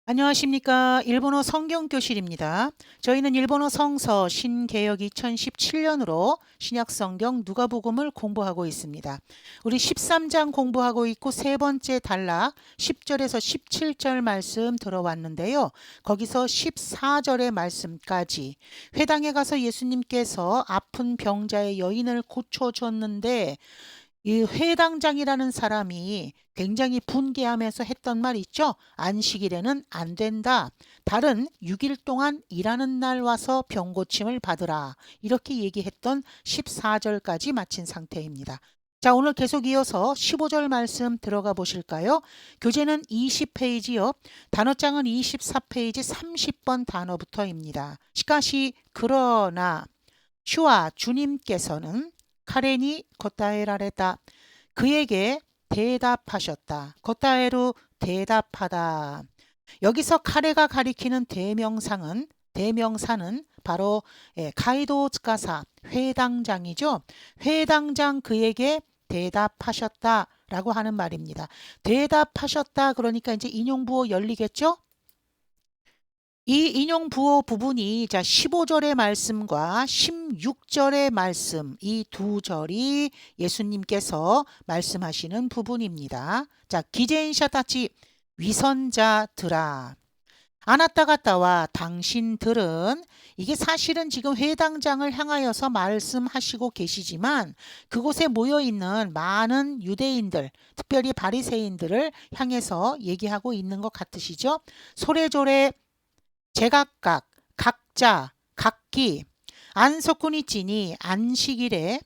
안녕하십니까. 일본어 성경교실입니다. 저희는 일본어 성서 신개역 2017년으로 신약성경 누가복음을 공부하고 있습니다. 우리 13장 공부하고 있고 세 번째 단락 10절에서 17절 말씀 들어왔는데요. 거기서 14절의 말씀까지 회당에 가서 예수님께서 아픈 병자의 여인을 고쳐줬는데 이 회당장이라는 사람이 굉장히 분개하면서 했던 말 있죠. 안식일에는 안 된다. 다른 6일 동안 일하는 날 와서 병 고침을 받으라. 이렇게 얘기했던 14절까지 마친 상태입니다. 자, 오늘 계속 이어서 15절 말씀 들어가 보실까요? 교재는 20페이지요. 단어장은 24페이지 30번 단어부터입니다. 시카시 그러나 주와 주님께서는 카레니 겉다에라레다. 그에게 대답하셨다. 겉다에로 대답하다. 여기서 카레가 가리키는 대명사는 바로 가이도 츠카사 회당장이죠. 회당장 그에게 대답하셨다라고 하는 말입니다. 대답하셨다 그러니까 이제 인용부호 열리겠죠? 이 인용 부호 부분이 자 15절의 말씀과 16절의 말씀 이 두 절이 예수님께서 말씀하시는 부분입니다. 자, 기제인샤타치 위선자들아. 아나타가타와 당신들은 이게 사실은 지금 회당장을 향하여서 말씀하시고 계시지만 그곳에 모여 있는 많은 유대인들, 특별히 바리새인들을 향해서 얘기하고 있는 것 같으시죠? 소래조래 제각각, 각자, 각기, 안석군이 안식일에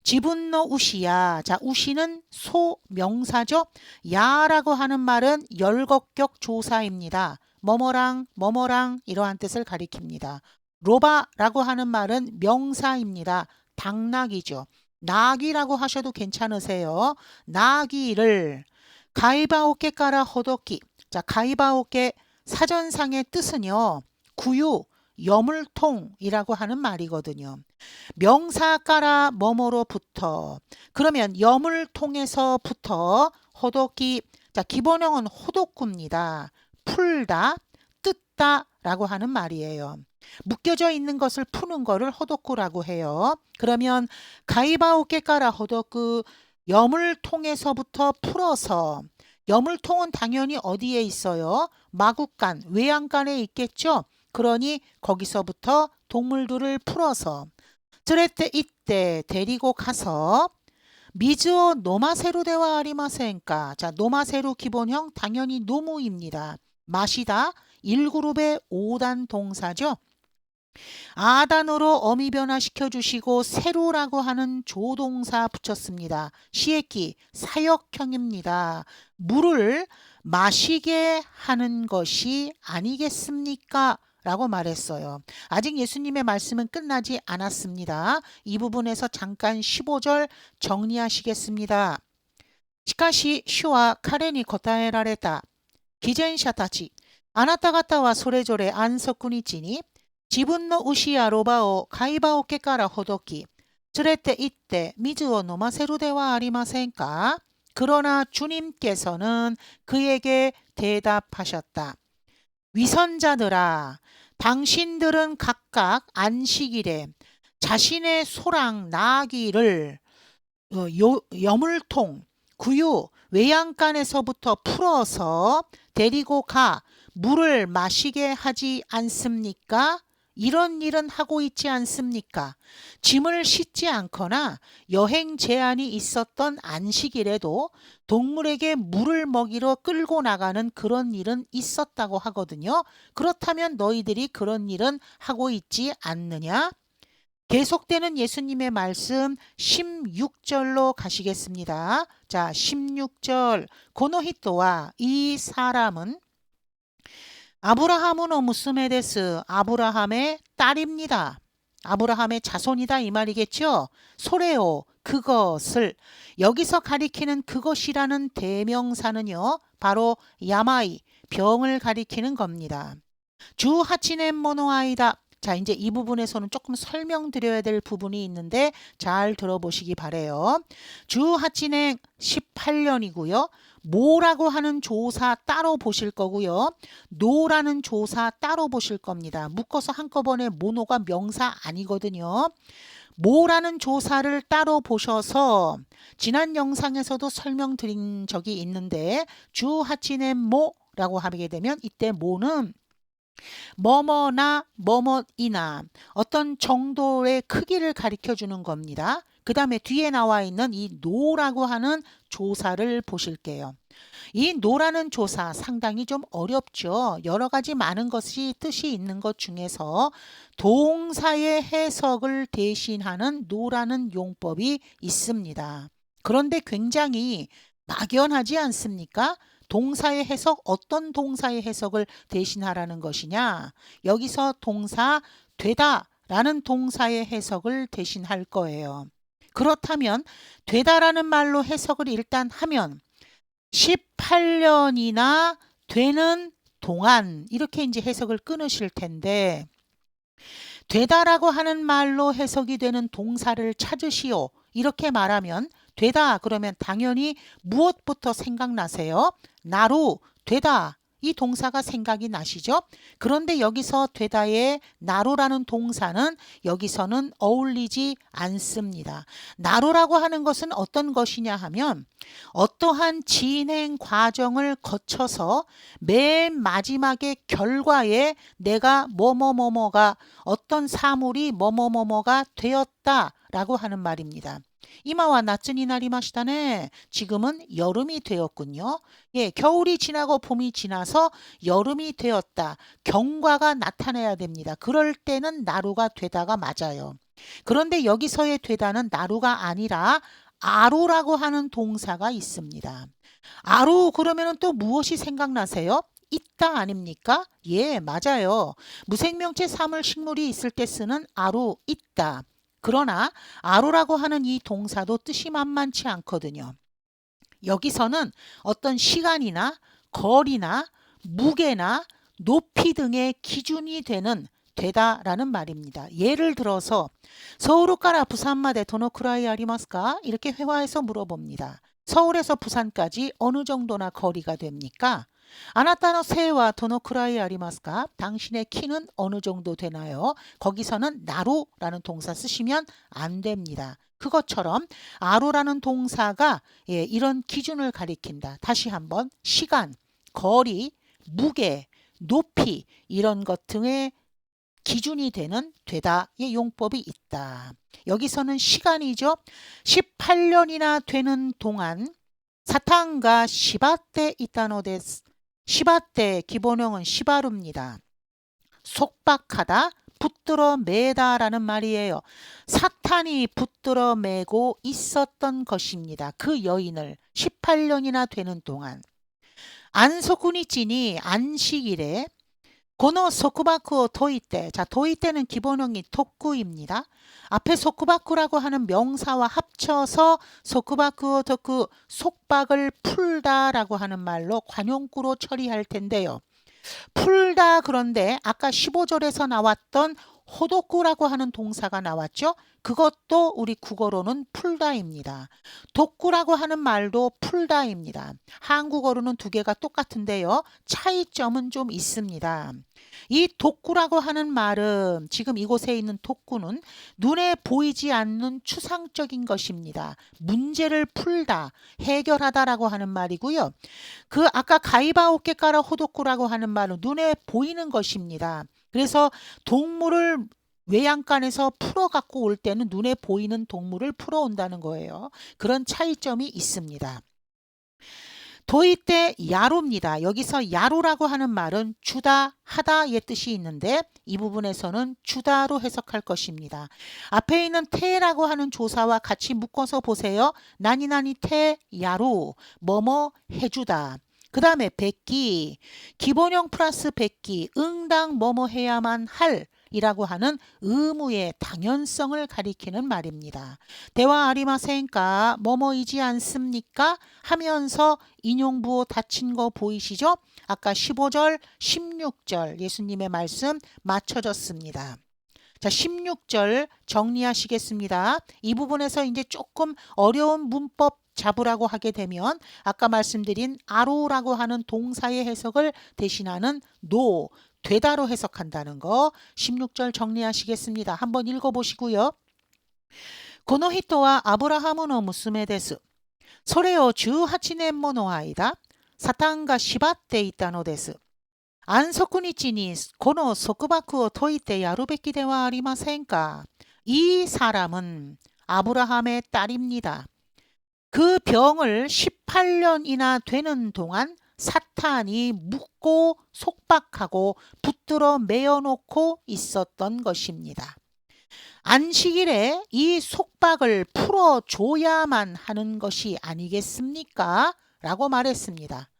지분노 우시야. 자, 우시는 소명사죠. 야라고 하는 말은 열곡격 조사입니다. 뭐뭐랑 이러한 뜻을 가리킵니다. 로바라고 하는 말은 명사입니다. 당나귀죠. 나귀라고 하셔도 괜찮으세요. 나귀를 가이바오케 까라 호도끼. 자, 가이바오케 사전상의 뜻은요. 구유, 여물통이라고 하는 말이거든요. 명사 까라 뭐뭐로부터. 그러면 여물통에서부터 호도끼. 자, 기본형은 호도꾸입니다. 풀다, 뜯다 라고 하는 말이에요. 묶여져 있는 것을 푸는 거를 호도꾸라고 해요. 그러면 가이바오케 까라 호도꾸 여물통에서부터 풀어서 여물통은 당연히 어디에 있어요? 마구간, 외양간에 있겠죠? 그러니 거기서부터 동물들을 풀어서 쓰레때 이때 데리고 가서 미즈오 노마세루 대와 아리마센까. 자, 노마세루 기본형 당연히 노무입니다. 마시다 1그룹의 5단 동사죠. 아단으로 어미 변화시켜 주시고 세로라고 하는 조동사 붙였습니다. 시에키 사역형입니다. 물을 마시게 하는 것이 아니겠습니까? 라고 말했어요. 아직 예수님의 말씀은 끝나지 않았습니다. 이 부분에서 잠깐 15절 정리하시겠습니다. 시카시 슈와 카레니 거타에라레다. 기젠샤타치. 아나타가타와 소래조래 안석군이지니 지분노 우시야 로바오 가이바오케 까라 호도끼. 쓰레때 이때 미즈오 노마세루 대와 아리마센까. 그러나 주님께서는 그에게 대답하셨다. 위선자들아, 당신들은 각각 안식일에 자신의 소랑 나귀를 여물통, 구유, 외양간에서부터 풀어서 데리고 가 물을 마시게 하지 않습니까? 이런 일은 하고 있지 않습니까? 짐을 싣지 않거나 여행 제한이 있었던 안식일에도 동물에게 물을 먹이러 끌고 나가는 그런 일은 있었다고 하거든요. 그렇다면 너희들이 그런 일은 하고 있지 않느냐? 계속되는 예수님의 말씀 16절로 가시겠습니다. 자, 16절. 고노히토와 이 사람은 아브라함은 무스메 데스. 아브라함의 딸입니다. 아브라함의 자손이다 이 말이겠죠. 소레오 그것을 여기서 가리키는 그것이라는 대명사는요. 바로 야마이 병을 가리키는 겁니다. 주 하치넨 모노아이다. 자, 이제 이 부분에서는 조금 설명드려야 될 부분이 있는데 잘 들어보시기 바래요. 주 하치넨 18년이고요. 뭐라고 하는 조사 따로 보실 거고요. 노라는 조사 따로 보실 겁니다. 묶어서 한꺼번에 모노가 명사 아니거든요. 뭐라는 조사를 따로 보셔서 지난 영상에서도 설명드린 적이 있는데 주하치네 뭐라고 하게 되면 이때 뭐는 뭐뭐나 뭐뭐이나 어떤 정도의 크기를 가리켜 주는 겁니다. 그 다음에 뒤에 나와 있는 이 노라고 하는 조사를 보실게요. 이 노라는 조사 상당히 좀 어렵죠. 여러 가지 많은 것이 뜻이 있는 것 중에서 동사의 해석을 대신하는 노라는 용법이 있습니다. 그런데 굉장히 막연하지 않습니까? 동사의 해석, 어떤 동사의 해석을 대신하라는 것이냐? 여기서 동사 되다 라는 동사의 해석을 대신할 거예요. 그렇다면 되다라는 말로 해석을 일단 하면 18년이나 되는 동안 이렇게 이제 해석을 끊으실 텐데 되다라고 하는 말로 해석이 되는 동사를 찾으시오. 이렇게 말하면 되다 그러면 당연히 무엇부터 생각나세요? 나로 되다. 이 동사가 생각이 나시죠? 그런데 여기서 되다의 나로라는 동사는 여기서는 어울리지 않습니다. 나로라고 하는 것은 어떤 것이냐 하면 어떠한 진행 과정을 거쳐서 맨 마지막에 결과에 내가 뭐뭐뭐뭐가 어떤 사물이 뭐뭐뭐뭐가 되었다라고 하는 말입니다. 이마와 나츠니 나리마시다네. 지금은 여름이 되었군요. 예, 겨울이 지나고 봄이 지나서 여름이 되었다. 경과가 나타나야 됩니다. 그럴 때는 나루가 되다가 맞아요. 그런데 여기서의 되다는 나루가 아니라 아루라고 하는 동사가 있습니다. 아루 그러면 또 무엇이 생각나세요? 있다 아닙니까? 예, 맞아요. 무생명체 사물 식물이 있을 때 쓰는 아루 있다. 그러나 아루라고 하는 이 동사도 뜻이 만만치 않거든요. 여기서는 어떤 시간이나 거리나 무게나 높이 등의 기준이 되는 되다라는 말입니다. 예를 들어서 서울から 부산마데 도노쿠라이 아리마스까? 이렇게 회화해서 물어봅니다. 서울에서 부산까지 어느 정도나 거리가 됩니까? 아나타노 세와 도노쿠라이 아리마스까? 당신의 키는 어느 정도 되나요? 거기서는 나루라는 동사 쓰시면 안 됩니다. 그것처럼 아루라는 동사가 이런 기준을 가리킨다. 다시 한번 시간, 거리, 무게, 높이 이런 것 등의 기준이 되는 되다의 용법이 있다. 여기서는 시간이죠. 18년이나 되는 동안 사탄가 시바테 있다노 데스. 시바테 기본형은 시바루입니다. 속박하다, 붙들어 매다라는 말이에요. 사탄이 붙들어 매고 있었던 것입니다. 그 여인을 18년이나 되는 동안. 안소쿠니치니 안식일에 고노 소쿠바쿠 도이테. 자, 도이테는 기본형이 토쿠입니다. 앞에 소쿠바쿠라고 하는 명사와 합쳐서 소쿠바쿠 토쿠 속박을 풀다라고 하는 말로 관용구로 처리할 텐데요. 풀다 그런데 아까 15절에서 나왔던 호도쿠라고 하는 동사가 나왔죠. 그것도 우리 국어로는 풀다입니다. 독구라고 하는 말도 풀다입니다. 한국어로는 두 개가 똑같은데요. 차이점은 좀 있습니다. 이 독구라고 하는 말은 지금 이곳에 있는 독구는 눈에 보이지 않는 추상적인 것입니다. 문제를 풀다, 해결하다라고 하는 말이고요. 그 아까 가이바오케까라 호도쿠라고 하는 말은 눈에 보이는 것입니다. 그래서 동물을 외양간에서 풀어 갖고 올 때는 눈에 보이는 동물을 풀어 온다는 거예요. 그런 차이점이 있습니다. 도이때 야루입니다. 여기서 야루라고 하는 말은 주다, 하다의 뜻이 있는데 이 부분에서는 주다로 해석할 것입니다. 앞에 있는 테라고 하는 조사와 같이 묶어서 보세요. 나니나니 테 야루, 뭐뭐 해주다. 그 다음에 백기, 기본형 플러스 백기, 응당 뭐뭐 해야만 할 이라고 하는 의무의 당연성을 가리키는 말입니다. 대화 아리마센까 뭐뭐이지 않습니까? 하면서 인용부호 닫힌 거 보이시죠? 아까 15절, 16절 예수님의 말씀 맞춰졌습니다. 자, 16절 정리하시겠습니다. 이 부분에서 이제 조금 어려운 문법 잡으라고 하게 되면 아까 말씀드린 아로라고 하는 동사의 해석을 대신하는 노, 되다로 해석한다는 거 16절 정리하시겠습니다. 한번 읽어보시고요. この人はアブラハムの娘です。それを18年もの間、サタンが縛っていたのです。安息日にこの束縛を解いてやるべきではありませんか。이 사람은 아브라함의 딸입니다. 그 병을 18년이나 되는 동안 사탄이 묶고 속박하고 붙들어 매어놓고 있었던 것입니다. 안식일에 이 속박을 풀어줘야만 하는 것이 아니겠습니까? 라고 말했습니다.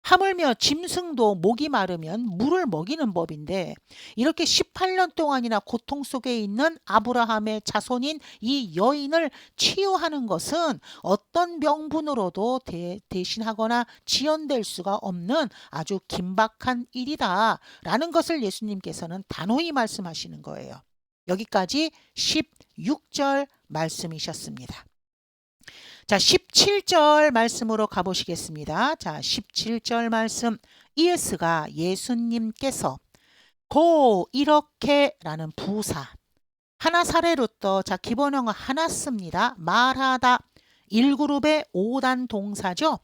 하물며 짐승도 목이 마르면 물을 먹이는 법인데 이렇게 18년 동안이나 고통 속에 있는 아브라함의 자손인 이 여인을 치유하는 것은 어떤 명분으로도 대신하거나 지연될 수가 없는 아주 긴박한 일이다 라는 것을 예수님께서는 단호히 말씀하시는 거예요. 여기까지 16절 말씀이셨습니다. 자, 17절 말씀으로 가보시겠습니다. 자, 17절 말씀. 예수가 예수님께서 고 이렇게 라는 부사 하나 사례로또 자 기본형은 하나 씁니다. 말하다 1그룹의 5단 동사죠.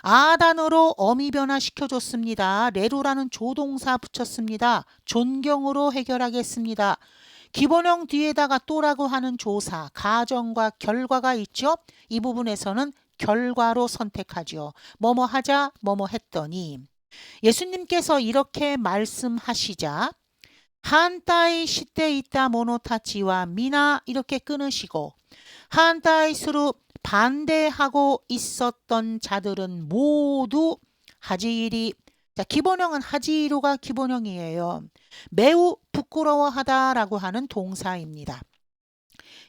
아단으로 어미 변화시켜줬습니다. 레루라는 조동사 붙였습니다. 존경으로 해결하겠습니다. 기본형 뒤에다가 또라고 하는 조사, 가정과 결과가 있죠. 이 부분에서는 결과로 선택하죠. 뭐뭐 하자, 뭐뭐 했더니 예수님께서 이렇게 말씀하시자 한타이 시대 있다 모노타치와 미나 이렇게 끊으시고 한타이스로 반대하고 있었던 자들은 모두 하지일이 자 기본형은 하지이루가 기본형이에요. 매우 부끄러워하다라고 하는 동사입니다.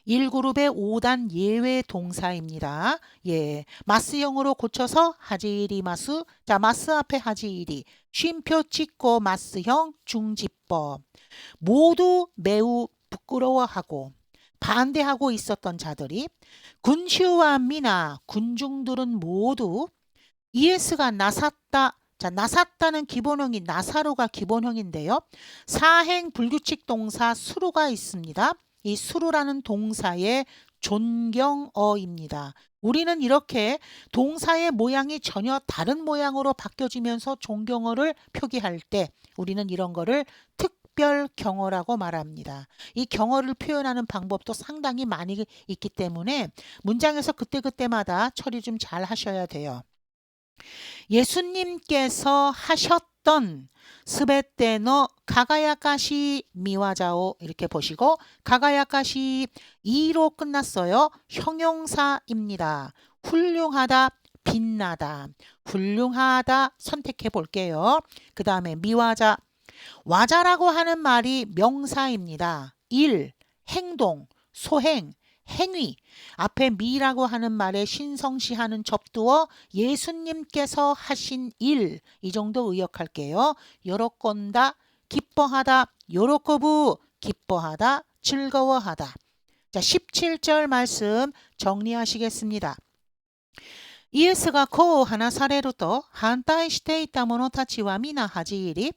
1그룹의 5단 예외 동사입니다. 예, 마스형으로 고쳐서 하지이리마스. 자, 마스 앞에 하지이리. 쉼표 찍고 마스형 중지법. 모두 매우 부끄러워하고 반대하고 있었던 자들이 군슈와 미나 군중들은 모두 이에스가 나섰다. 자, 나섰다는 기본형이 나사로가 기본형인데요. 사행 불규칙 동사 수루가 있습니다. 이 수루라는 동사의 존경어입니다. 우리는 이렇게 동사의 모양이 전혀 다른 모양으로 바뀌어지면서 존경어를 표기할 때 우리는 이런 거를 특별 경어라고 말합니다. 이 경어를 표현하는 방법도 상당히 많이 있기 때문에 문장에서 그때그때마다 처리 좀 잘 하셔야 돼요. 예수님께서 하셨던 스베테노 가가야카시 미와자오 이렇게 보시고 가가야카시 2로 끝났어요. 형용사입니다. 훌륭하다, 빛나다, 훌륭하다 선택해 볼게요. 그 다음에 미와자 와자라고 하는 말이 명사입니다. 일, 행동, 소행, 행위 앞에 미라고 하는 말에 신성시하는 접두어 예수님께서 하신 일 이 정도 의역할게요. 요로건다 기뻐하다 요로코부 기뻐하다 즐거워하다. 자 17절 말씀 정리하시겠습니다. 이에스가 고 하나 사례로도 한타이 시대 있다 모노타치와 미나 하지일이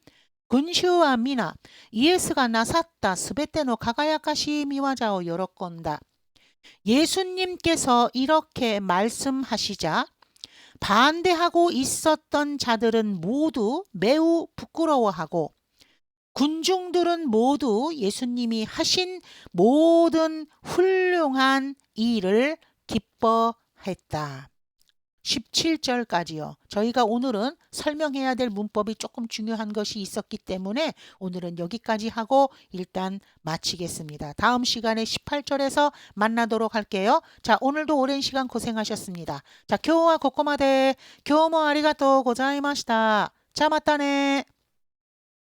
군슈와 미나 이에스가 나섰다 스베테노 가가야카시 미와자오 요로건다. 예수님께서 이렇게 말씀하시자 반대하고 있었던 자들은 모두 매우 부끄러워하고 군중들은 모두 예수님이 하신 모든 훌륭한 일을 기뻐했다. 17절까지요. 저희가 오늘은 설명해야 될 문법이 조금 중요한 것이 있었기 때문에 오늘은 여기까지 하고 일단 마치겠습니다. 다음 시간에 18절에서 만나도록 할게요. 자, 오늘도 오랜 시간 고생하셨습니다. 자, 今日はここまで。今日もありがとうございました。じゃあまたね。